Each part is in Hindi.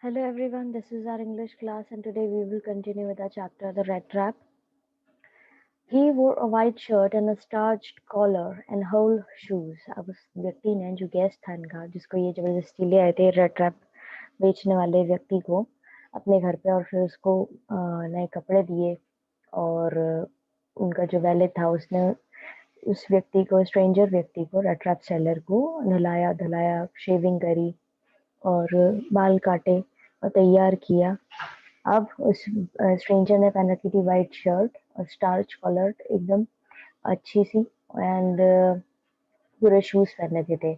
Hello everyone, this is our English class and today we will continue with our chapter The Red Trap. He wore a white shirt and a starched collar and whole shoes. अब उस व्यक्ति ने जो गेस्ट था इनका जिसको ये जबरदस्ती ले आए थे रेड ट्रैप बेचने वाले व्यक्ति को अपने घर पे और फिर उसको नए कपड़े दिए और उनका जो वैलेट था उसने उस व्यक्ति को स्ट्रेंजर व्यक्ति को रेड ट्रैप सेलर को नहलाया धुलाया शेविंग करी और बाल काटे और तैयार किया। अब उस स्ट्रेंजर ने पहन रखी थी वाइट शर्ट और स्टार्च कॉलर एकदम अच्छी सी एंड पूरे शूज पहन रखे थे।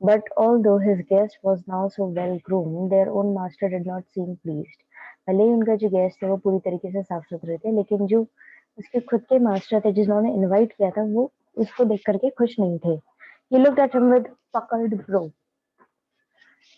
But although his guest was now so well groomed their own master did not seem pleased. भले ही उनका जो गेस्ट थे वो पूरी तरीके से साफ सुथरे थे लेकिन जो उसके खुद के मास्टर थे जिन्होंने इनवाइट किया था वो उसको देख करके खुश नहीं थे। He looked at him with puckered brow.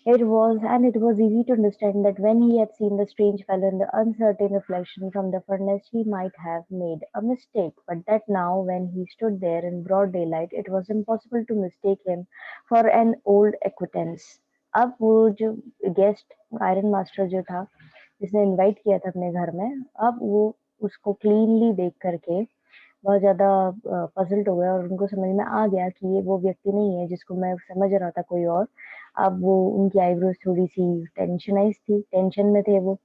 It was easy to understand that when he had seen the strange fellow in the uncertain reflection from the furnace, he might have made a mistake, but that now, when he stood there in broad daylight, it was impossible to mistake him for an old acquaintance. अब वो जो गेस्ट आयरन मास्टर जो था जिसने इनवाइट किया था अपने घर में अब वो उसको क्लीनली देख करके बहुत ज़्यादा पज़ल्ड हो गए और उनको समझ में आ गया कि ये वो व्यक्ति नहीं है जिसको मैं समझ रहा था कोई और। अब वो उनकी आईब्रोज़ थोड़ी-सी टेंशनाइज़ थी, टेंशन में थे वो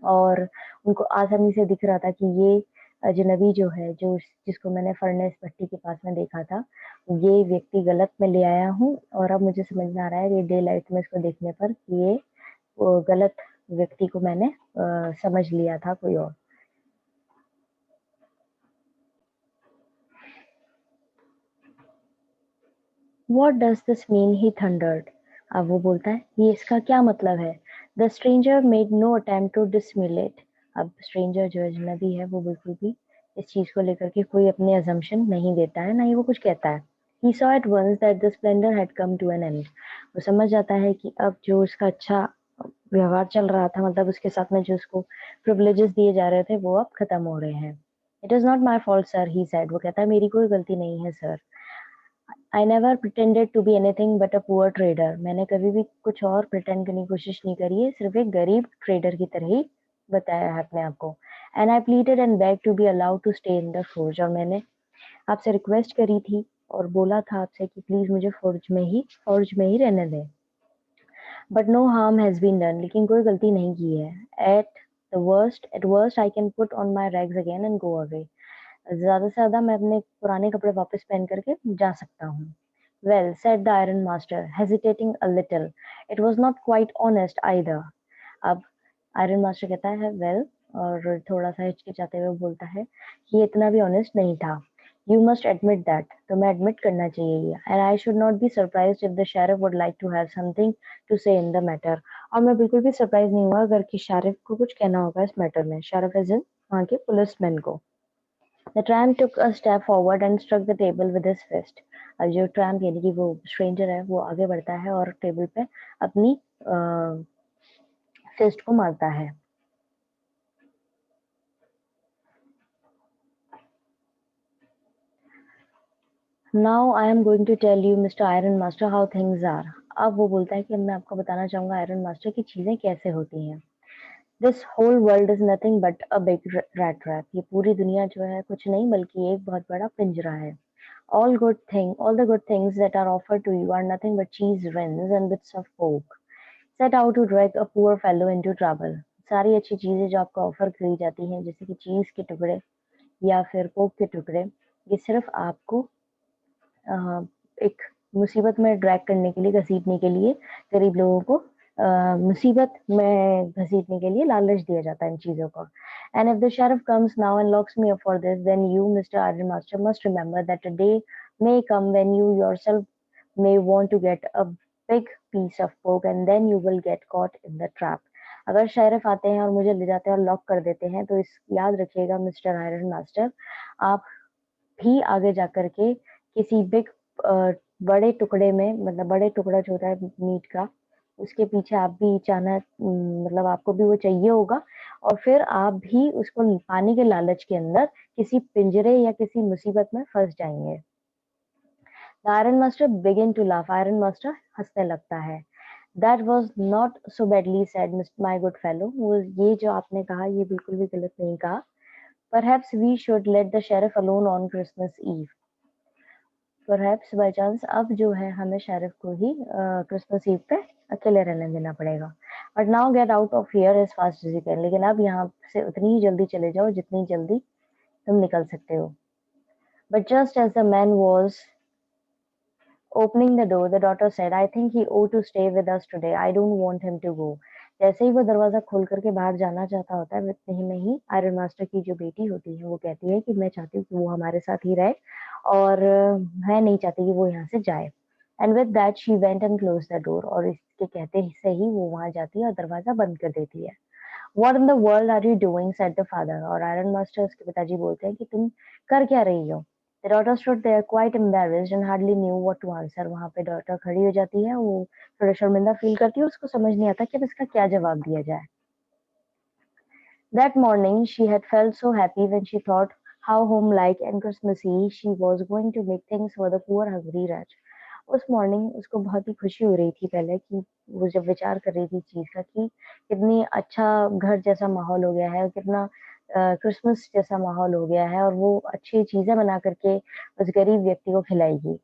और उनको आसानी से दिख रहा था कि ये अजनबी जो है, जिसको मैंने फर्नेस भट्टी के पास में देखा था, ये व्यक्ति गलत मैं ले आया हूँ और अब मुझे समझ में आ रहा है ये डे लाइट में इसको देखने पर कि ये गलत व्यक्ति को मैंने समझ लिया था कोई और। What does this mean? He thundered. अब वो बोलता है ये इसका क्या मतलब है? The stranger made no attempt to dissimulate. अब stranger जो अजनबी है वो बिल्कुल भी इस चीज को लेकर के कोई अपने assumption नहीं देता है ना ही वो कुछ कहता है। He saw at once that the splendor had come to an end. वो समझ जाता है कि अब जो उसका अच्छा व्यवहार चल रहा था मतलब उसके साथ में जो उसको privileges दिए जा रहे थे वो अब खत्म हो रहे हैं। It is not my fault, sir, he said. वो कहता है मेरी कोई गलती नहीं है sir. I never pretended to be anything but a poor trader. मैंने कभी भी कुछ और pretend करने की कोशिश नहीं करी है, सिर्फ एक गरीब ट्रेडर की तरह ही बताया है अपने आप को। And I pleaded and begged to be allowed to stay in the forge. और मैंने आपसे रिक्वेस्ट करी थी और बोला था आपसे कि प्लीज मुझे फॉर्ज में ही रहने दें। But no harm has been done. लेकिन कोई गलती नहीं की है। At worst, I can put on my rags again and go away. ज़्यादा से ज़्यादा मैं अपने पुराने कपड़े वापस पहन करके जा सकता हूँ। Well, said the iron master, hesitating a little. It was not quite honest either. अब आयरन मास्टर कहता है well और थोड़ा सा हिचकिचाते हुए बोलता है कि ये इतना भी ऑनेस्ट नहीं था। You must admit that. तुम्हें एडमिट करना चाहिए ये। And I should not be surprised if the sheriff would like to have something to say in the matter. और मैं बिल्कुल भी सरप्राइज नहीं हुआ अगर कि शेरिफ को कुछ कहना होगा इस मैटर में। शेरिफ इज इन वहाँ के पुलिसमैन को। The tramp took a step forward and struck the table with his fist. अब जो ट्रैम्प यानी कि वो स्ट्रेंजर है वो आगे बढ़ता है और टेबल पे अपनी फिस्ट को मारता है। Now I am going to tell you, Mr. Iron Master, how things are. अब वो बोलता है कि अब मैं आपको बताना चाहूंगा आयरन मास्टर की चीजें कैसे होती हैं। This whole world is nothing but a big rat trap. ये पूरी दुनिया जो है कुछ नहीं बल्कि एक बहुत बड़ा पिंजरा है। All the good things that are offered to you are nothing but cheese rings and bits of pork, set out to drag a poor fellow into trouble. सारी अच्छी चीजें जो आपको ऑफर करी जाती हैं जैसे कि चीज के टुकड़े या फिर पोक के टुकड़े ये सिर्फ आपको एक मुसीबत में ड्रैग करने के लिए घसीटने के लिए गरीब लोगों को मुसीबत में घसीटने के लिए लालच दिया जाता है इन चीजों को। And if the sheriff comes now and locks me up for this, then you, Mr. Iron Master, must remember that a day may come when you yourself may want to get a big piece of pork and then you will get caught in the trap. अगर शेरिफ आते हैं और मुझे ले जाते हैं और लॉक कर देते हैं तो इस याद रखिएगा मिस्टर आयरन मास्टर आप भी आगे जाकर के किसी बिग बड़े टुकड़े में मतलब बड़े टुकड़ा जो होता है मीट का उसके पीछे आप भी मतलब आपको भी वो चाहिए होगा और फिर आप भी उसको पाने के लालच के अंदर किसी पिंजरे या किसी मुसीबत में फंस जाएंगे। The iron master begin to laugh. Iron master हंसने लगता है। That was not so badly said, my good fellow. वो ये जो आपने कहा ये बिल्कुल भी गलत नहीं कहा. Perhaps we should let the sheriff alone on Christmas Eve. Perhaps by chance अब जो है हमें शेरिफ को ही क्रिसमस ईव पे अकेले रहने देना पड़ेगा. But now get out of here as fast as you can. लेकिन अब यहाँ से उतनी ही जल्दी चले जाओ जितनी जल्दी तुम निकल सकते हो. But just as the man was opening the door, the daughter said, I think he ought to stay with us today. I don't want him to go. जैसे ही वो दरवाजा खोल करके बाहर जाना चाहता होता है उतने ही में ही आयरन मास्टर की जो बेटी होती है वो कहती है कि मैं चाहती हूँ कि वो हमारे साथ ही रहे और मैं नहीं चाहती कि वो यहाँ से जाए. And with that she went and close the door. और इसके कहते ही से ही वो वहां जाती है और दरवाजा बंद कर देती है. What in the world are you doing? said the father. और आयरन मास्टर उसके पिताजी बोलते हैं कि तुम कर क्या रही हो? The daughter stood there quite embarrassed and hardly knew what to answer. वहाँ पे डॉटर खड़ी हो जाती है, वो थोड़ा शर्मिंदा फील करती है, उसको समझ नहीं आता कि अब इसका क्या जवाब दिया जाए. That morning she had felt so happy when she thought how homelike and Christmassy she was going to make things for the poor hungry wretch. उस मॉर्निंग उसको बहुत ही खुशी हो रही थी पहले कि वो जब विचार कर रही थी चीज का कि कितनी अच्छा घर जैसा माहौल हो गया है, कितना क्रिसमस जैसा माहौल हो गया है और वो अच्छी चीजें बना करके उस गरीब व्यक्ति को खिलाएगी.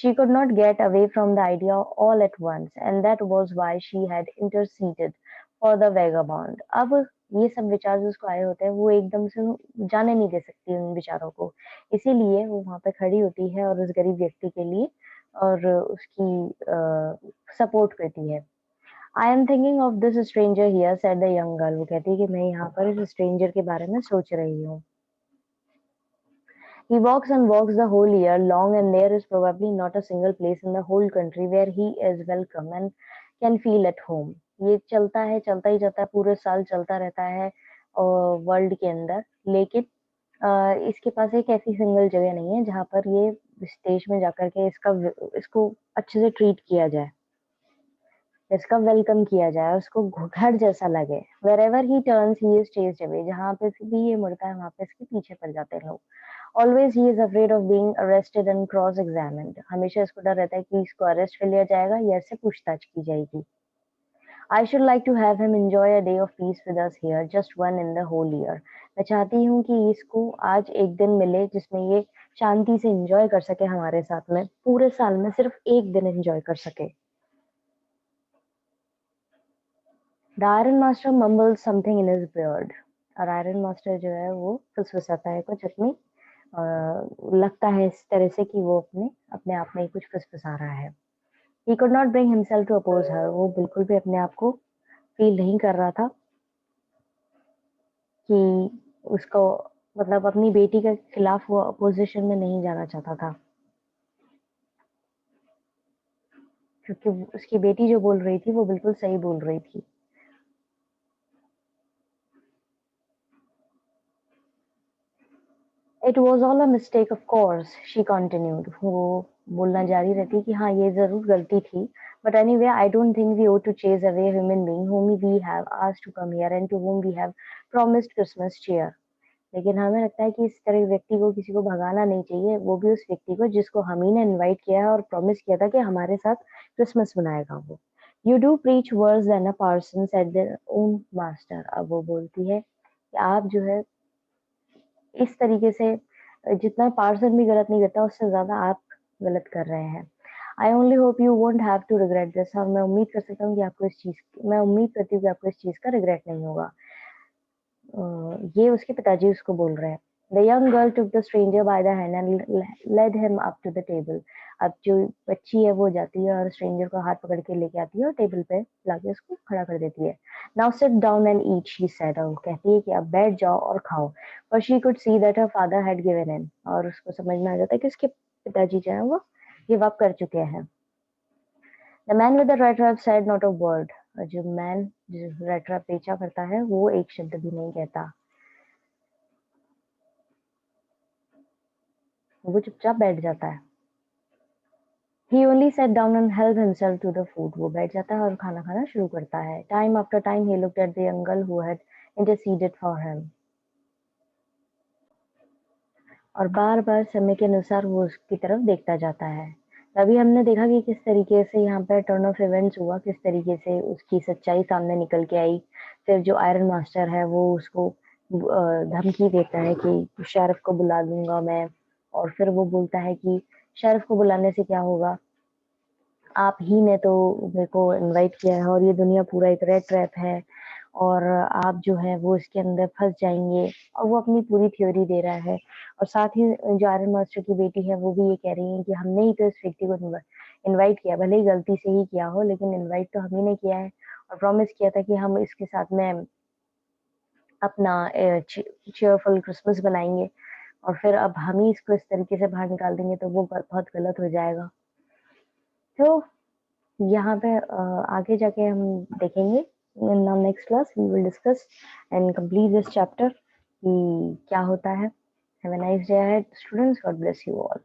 She could not get away from the idea all at once, and that was why she had interceded for the vagabond. अब ये सब विचार जो उसको आए होते हैं वो एकदम से जाने नहीं दे सकती उन विचारों को, इसीलिए वो वहां पे खड़ी होती है और उस गरीब व्यक्ति के लिए और उसकी सपोर्ट करती है. I am thinking of this stranger here said the young girl. वो कहती है कि मैं यहाँ पर इस स्ट्रेंजर के बारे में सोच रही हूँ. He walks and walks the whole year long, and there is probably not a single place in the whole country where he is welcome and can feel at home. ये चलता है, चलता ही जाता है, पूरे साल चलता रहता है वर्ल्ड के अंदर. लेकिन इसके पास एक ऐसी सिंगल जगह नहीं है जहाँ पर ये इस देश में जाकर के इसको अच्छे से ट्रीट किया जाए, इसका वेलकम किया जाए, उसको घर जैसा लगे. Wherever he turns, he is chased away. जहाँ पे भी ये मुड़ता है वहाँ पे इसके पीछे पड़ जाते हैं लोग. Always he is afraid of being arrested and cross-examined. हमेशा इसको डर रहता है कि इसको अरेस्ट कर लिया जाएगा या इससे पूछताछ की जाएगी. I should like to have him enjoy a day of peace with us here, just one in the whole year. मैं चाहती हूँ कि इसको आज एक दिन मिले जिसमें ये शांति से एंजॉय कर सके हमारे साथ में, पूरे साल में सिर्फ एक दिन एंजॉय कर सके. The Iron Master mumbles something in his beard. और आयरन मास्टर जो है वो फुसफुसाता है कुछ अपनी लगता है इस तरह से कि वो अपने अपने आप में ही कुछ फुसफुसा रहा है. He could not bring himself to oppose her. वो बिल्कुल भी अपने आप को फील नहीं कर रहा था कि उसको मतलब अपनी बेटी के खिलाफ वो अपोजिशन में नहीं जाना चाहता था, क्योंकि उसकी बेटी जो बोल रही थी वो बिल्कुल सही बोल रही थी. It was all a mistake, of course, she continued. वो बोलना जारी रहती कि हाँ ये जरूर गलती थी. But anyway, I don't think we ought to chase away a human being whom we have asked to come here and to whom we have promised Christmas cheer. लेकिन हमें लगता है कि इस तरह के व्यक्ति को किसी को भगाना नहीं चाहिए, वो भी उस व्यक्ति को जिसको हम ही ने इनवाइट किया है और प्रॉमिस किया था कि हमारे साथ क्रिसमस मनाएगा वो. You do preach worse than a parson, said their own master. अब वो बोलती है कि आप जो है इस तरीके से जितना पार्सन भी गलत नहीं करता उससे ज्यादा आप गलत कर रहे हैं. I only hope you won't have to regret this. और मैं उम्मीद कर सकता हूँ कि आपको मैं उम्मीद करती हूँ कि आपको इस चीज का रिग्रेट नहीं होगा. ये उसके पिताजी उसको बोल रहे हैं. The young girl took the stranger by the hand and led him up to the table. अब जो बच्ची है वो जाती है और स्ट्रेंजर को हाथ पकड़ के लेके आती है और टेबल पे लाके उसको खड़ा कर देती है. Now sit down and eat, she said. और वो कहती है कि अब बैठ जाओ और खाओ. But she could see that her father had given in. और उसको समझ में आ जाता है कि उसके पिताजी जो है वो गिव अप कर चुके हैं. The man with the red wrap said not a word. और जो मैन जो रेड रैप बेचा करता है वो एक शब्द भी नहीं कहता, वो चुपचाप बैठ जाता है. He only sat down and helped himself to the food. वो बैठ जाता है और खाना खाना शुरू करता है. Time after time he looked at the young girl who had interceded for him. और बार बार समय के अनुसार वो उसकी तरफ देखता जाता है. तभी हमने देखा कि किस तरीके से यहाँ पे टर्न ऑफ इवेंट्स हुआ, किस तरीके से उसकी सच्चाई सामने निकल के आई। फिर जो आयरन मास्टर है वो उसको धमकी देता है कि शेरिफ को बुला लूंगा मैं, और फिर वो बोलता है कि शेरिफ को बुलाने से क्या होगा, आप ही ने तो मेरे को इनवाइट किया है और ये दुनिया पूरा एक रेड ट्रैप है, और आप जो है वो इसके अंदर फंस जाएंगे। और वो अपनी पूरी थ्योरी दे रहा है, और साथ ही जो आयरन मास्टर की बेटी है वो भी ये कह रही है कि हमने ही तो इस व्यक्ति को इनवाइट किया, भले ही गलती से ही किया हो, लेकिन इनवाइट तो हम ही ने किया है, और प्रॉमिस किया था कि हम इसके साथ में अपना चीयरफुल क्रिसमस बनाएंगे, और फिर अब हम ही इसको इस तरीके से बाहर निकाल देंगे तो वो बहुत गलत हो जाएगा। तो यहाँ पे आगे जाके हम देखेंगे, in next class we will discuss and complete this chapter कि क्या होता है। Have a nice day ahead students, God bless you all.